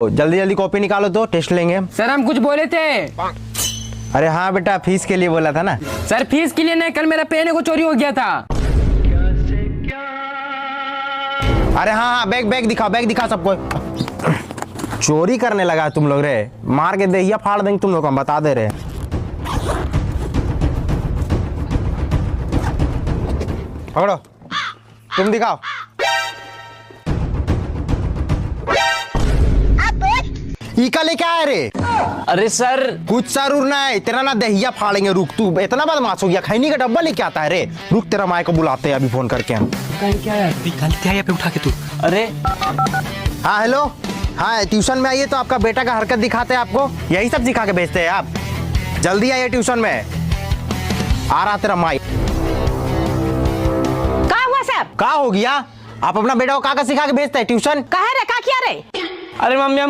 जल्दी जल्दी कॉपी निकालो तो टेस्ट लेंगे। सर हम कुछ बोले थे। अरे हाँ बेटा, फीस के लिए बोला था ना। सर फीस के लिए नहीं, कल मेरा पेन को चोरी हो गया था। अरे हाँ, बैग दिखा सबको। चोरी करने लगा तुम लोग रे, मार के दहिया फाड़ देंगे तुम लोग, हम बता दे रहे। पकड़ो, तुम दिखाओ। इका लेके आया रे। अरे सर कुछ सर उड़ना है, तेरा ना दहिया फाड़ेंगे। रुक, तू इतना बदमाश हो गया, खैनी का डब्बा लेके आता है रे। रुक, तेरा माँ को बुलाते हैं अभी फोन करके हम। क्या है यहाँ पे उठा के तू? अरे हाँ हेलो, हाँ ट्यूशन में आइए तो आपका बेटा का हरकत दिखाते हैं आपको, यही सब सिखा के भेजते हैं आप। जल्दी आइए ट्यूशन में, आ रहा तेरा माई। का हुआ सर? का हो गया? आप अपना बेटा को का सिखा के भेजते हैं ट्यूशन? कहे रे का किया रे? अरे मम्मी हम